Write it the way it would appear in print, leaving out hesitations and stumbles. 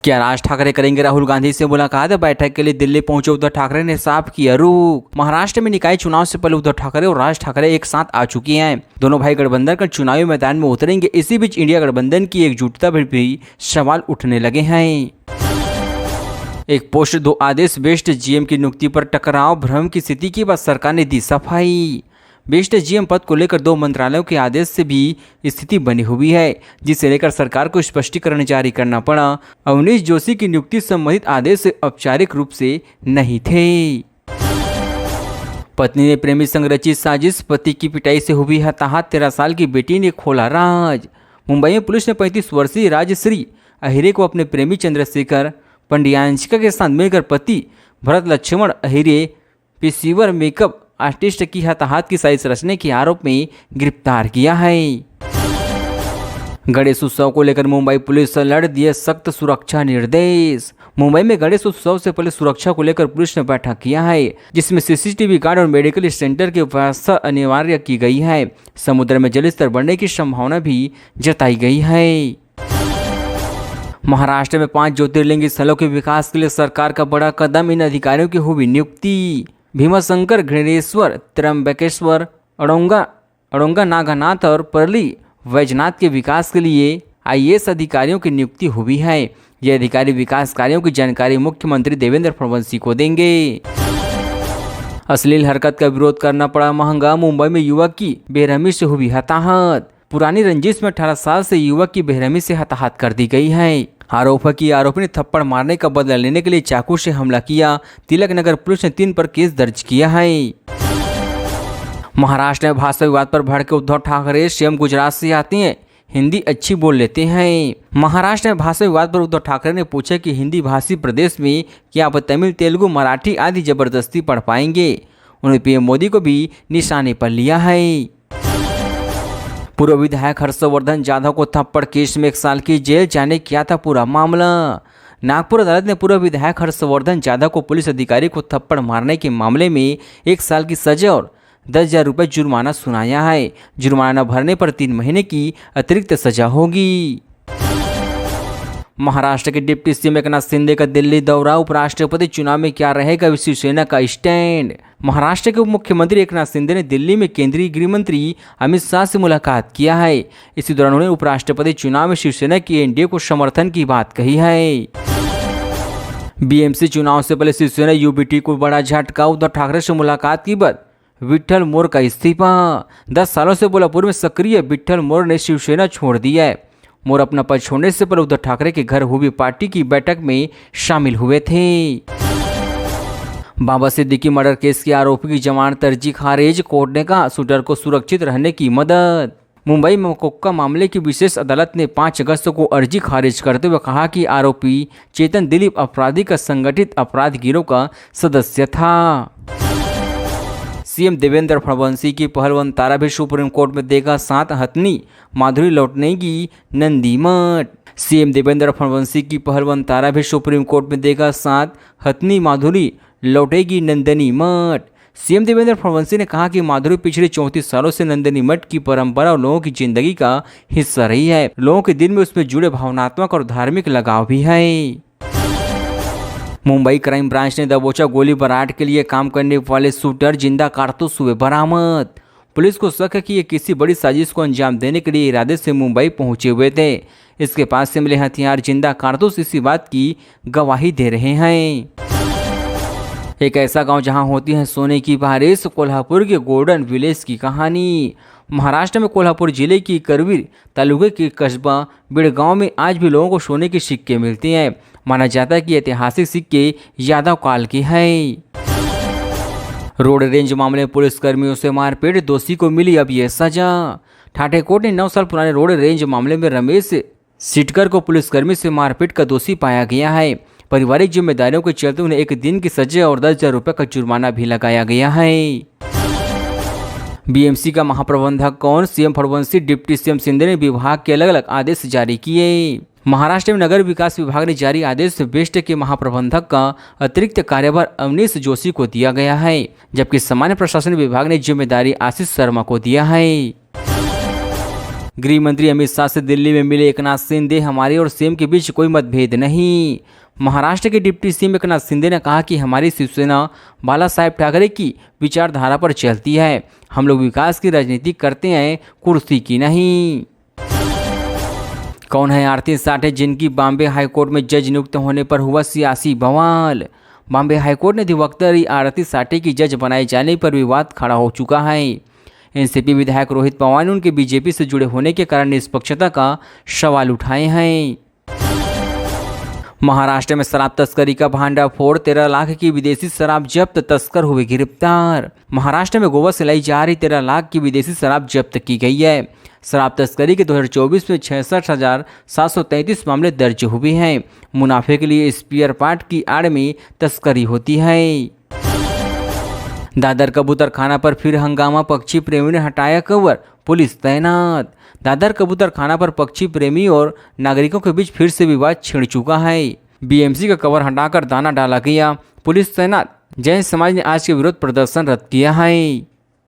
क्या राज ठाकरे करेंगे राहुल गांधी से मुलाकात? बैठक के लिए दिल्ली पहुंचे उद्धव ठाकरे ने साफ किया रुख। महाराष्ट्र में निकाय चुनाव से पहले उद्धव ठाकरे और राज ठाकरे एक साथ आ चुके हैं। दोनों भाई गठबंधन कर चुनावी मैदान में उतरेंगे। इसी बीच इंडिया गठबंधन की एकजुटता पर भी सवाल उठने लगे हैं। एक पोस्ट 2 आदेश बेस्ट जीएम की नियुक्ति पर टकराव भ्रम की स्थिति के बाद सरकार ने दी सफाई। बेस्ट जीएम पद को लेकर 2 मंत्रालयों के आदेश से भी स्थिति बनी हुई है, जिसे लेकर सरकार को स्पष्टीकरण जारी करना पड़ा। अवनीश जोशी की नियुक्ति संबंधित आदेश औपचारिक रूप से नहीं थे। पत्नी ने प्रेमी संग रची साजिश, पति की पिटाई से हुई हताहत, 13 साल की बेटी ने खोला राज। मुंबई में पुलिस ने 35 वर्षीय राजश्री अहिरे को अपने प्रेमी चंद्रशेखर पंड्यांशिका के साथ मिलकर पति भरत लक्ष्मण अहिरे पेशेवर मेकअप आर्टिस्ट की हताहत की साजिश रचने के आरोप में गिरफ्तार किया है। गणेश उत्सव को लेकर मुंबई पुलिस अलर्ट, दिए सख्त सुरक्षा निर्देश। मुंबई में गणेश उत्सव से पहले सुरक्षा को लेकर पुलिस ने बैठक किया है, जिसमें सीसीटीवी गार्ड और मेडिकल सेंटर की व्यवस्था अनिवार्य की गई है। समुद्र में जलस्तर बढ़ने की संभावना भी जताई गई है। महाराष्ट्र में 5 ज्योतिर्लिंग स्थलों के विकास के लिए सरकार का बड़ा कदम, इन अधिकारियों की हुई नियुक्ति। भीमाशंकर, घृणेश्वर, त्र्यंबकेश्वर, अड़ोंगा नागनाथ और परली वैजनाथ के विकास के लिए आईएएस अधिकारियों की नियुक्ति हुई है। ये अधिकारी विकास कार्यों की जानकारी मुख्यमंत्री देवेंद्र फडणवीस को देंगे। अश्लील हरकत का विरोध करना पड़ा महंगा, मुंबई में युवक की बेरहमी से हुई हताहत। पुरानी रंजिश में 18 साल से युवक की बेरहमी से हताहत कर दी गई है। आरोपी ने थप्पड़ मारने का बदला लेने के लिए चाकू से हमला किया। तिलक नगर पुलिस ने 3 पर केस दर्ज किया है। महाराष्ट्र में भाषा विवाद पर भड़के उद्धव ठाकरे, सीएम गुजरात से आते हैं, हिंदी अच्छी बोल लेते हैं। महाराष्ट्र में भाषा विवाद पर उद्धव ठाकरे ने पूछा कि हिंदी भाषी प्रदेश में क्या आप तमिल, तेलुगु, मराठी आदि जबरदस्ती पढ़ पाएंगे। उन्होंने पीएम मोदी को भी निशाने पर लिया है। पूर्व विधायक हर्षवर्धन जाधव को थप्पड़ केस में 1 साल की जेल जाने क्या था पूरा मामला। नागपुर अदालत ने पूर्व विधायक हर्षवर्धन जाधव को पुलिस अधिकारी को थप्पड़ मारने के मामले में 1 साल की सजा और 10,000 रुपये जुर्माना सुनाया है। जुर्माना न भरने पर 3 महीने की अतिरिक्त सजा होगी। महाराष्ट्र के डिप्टी सीएम एकनाथ शिंदे का दिल्ली दौरा, उपराष्ट्रपति चुनाव में क्या रहेगा शिवसेना का स्टैंड। महाराष्ट्र के उप मुख्यमंत्री एकनाथ शिंदे ने दिल्ली में केंद्रीय गृह मंत्री अमित शाह से मुलाकात किया है। इसी दौरान उन्होंने उपराष्ट्रपति चुनाव में शिवसेना की एनडीए को समर्थन की बात कही है। बीएमसी चुनाव से पहले शिवसेना यूबीटी को बड़ा झटका, उद्धव ठाकरे से मुलाकात के बाद विठ्ठल मोर का इस्तीफा। 10 सालों से बोलापुर में सक्रिय विठ्ठल मोर ने शिवसेना छोड़ दिया है। मोर अपना पद छोड़ने से पहले उद्धव ठाकरे के घर हुई पार्टी की बैठक में शामिल हुए थे। बाबा सिद्दीकी मर्डर केस के आरोपी की जमानत अर्जी खारिज, कोर्ट ने कहा शूटर को सुरक्षित रहने की मदद। मुंबई में कोक्का मामले की विशेष अदालत ने 5 अगस्त को अर्जी खारिज करते हुए कहा कि आरोपी चेतन दिलीप अपराधी का संगठित अपराध गिरोह का सदस्य था। सीएम देवेंद्र फडणवीस की पहलवान तारा भी सुप्रीम कोर्ट में देगा साथ, हथनी माधुरी लौटने की नंदी मठ। सीएम देवेंद्र फडणवीस की पहलवान तारा भी सुप्रीम कोर्ट में देगा साथ, हथनी माधुरी लौटेगी नंदनी मठ। सीएम देवेंद्र फडणवीस ने कहा कि माधुरी पिछले 34 सालों से नंदनी मठ की परंपरा और लोगों की जिंदगी का हिस्सा रही है। लोगों के दिल में उसमें जुड़े भावनात्मक और धार्मिक लगाव भी है। मुंबई क्राइम ब्रांच ने दबोचा गोली बारात के लिए काम करने वाले शूटर, जिंदा कारतूस हुए बरामद। पुलिस को शक है कि ये किसी बड़ी साजिश को अंजाम देने के लिए इरादे से मुंबई पहुंचे हुए थे। इसके पास से मिले हथियार, जिंदा कारतूस इसी बात की गवाही दे रहे हैं। एक ऐसा गांव जहां होती है सोने की बारिश, कोल्हापुर के गोल्डन विलेज की कहानी। महाराष्ट्र में कोल्हापुर जिले की करवीर तालुके के कस्बा बिड़गांव में आज भी लोगों को सोने के सिक्के मिलते हैं। माना जाता है कि ऐतिहासिक सिक्के यादव काल के हैं। रोड रेंज मामले में पुलिसकर्मियों से मारपीट, दोषी को मिली अब यह सजा। ठाठे कोर्ट ने 9 साल पुराने रोड रेंज मामले में रमेश सिटकर को पुलिसकर्मी से मारपीट का दोषी पाया गया है। पारिवारिक जिम्मेदारियों के चलते उन्हें 1 दिन की सजा और 10,000 रुपये का जुर्माना भी लगाया गया है। बीएमसी का महाप्रबंधक कौन? CM Fadnavis, deputy CM Shinde ने विभाग के अलग अलग आदेश जारी किए। महाराष्ट्र में नगर विकास विभाग ने जारी आदेश से बेस्ट के महाप्रबंधक का अतिरिक्त कार्यभार अवनीश जोशी को दिया गया है, जबकि सामान्य प्रशासन विभाग ने जिम्मेदारी आशीष शर्मा को दिया है। गृह मंत्री अमित शाह से दिल्ली में मिले एकनाथ शिंदे, हमारे और सीएम के बीच कोई मतभेद नहीं। महाराष्ट्र के डिप्टी सीएम एकनाथ शिंदे ने कहा कि हमारी शिवसेना बाला साहेब ठाकरे की विचारधारा पर चलती है। हम लोग विकास की राजनीति करते हैं, कुर्सी की नहीं। कौन है आरती साठे, जिनकी बॉम्बे हाईकोर्ट में जज नियुक्त होने पर हुआ सियासी बवाल। बॉम्बे हाईकोर्ट ने अधिवक्ता आरती साठे की जज बनाए जाने पर विवाद खड़ा हो चुका है। एनसीपी विधायक रोहित पवार ने उनके बीजेपी से जुड़े होने के कारण निष्पक्षता का सवाल उठाए हैं। महाराष्ट्र में शराब तस्करी का भांडाफोड़, 13 लाख की विदेशी शराब जब्त, तस्कर हुए गिरफ्तार। महाराष्ट्र में गोवा से लाई जा रही 13 लाख की विदेशी शराब जब्त की गई है। शराब तस्करी के 2024 में 66,733 मामले दर्ज हुए हैं। मुनाफे के लिए स्पेयर पार्ट की आड़ में तस्करी होती है। दादर कबूतर खाना पर फिर हंगामा, पक्षी प्रेमी ने हटाया कवर, पुलिस तैनात। दादर कबूतर खाना पर पक्षी प्रेमी और नागरिकों के बीच फिर से विवाद छिड़ चुका है। बीएमसी का कवर हटाकर दाना डाला गया, पुलिस तैनात। जैन समाज ने आज के विरोध प्रदर्शन रद्द किया है।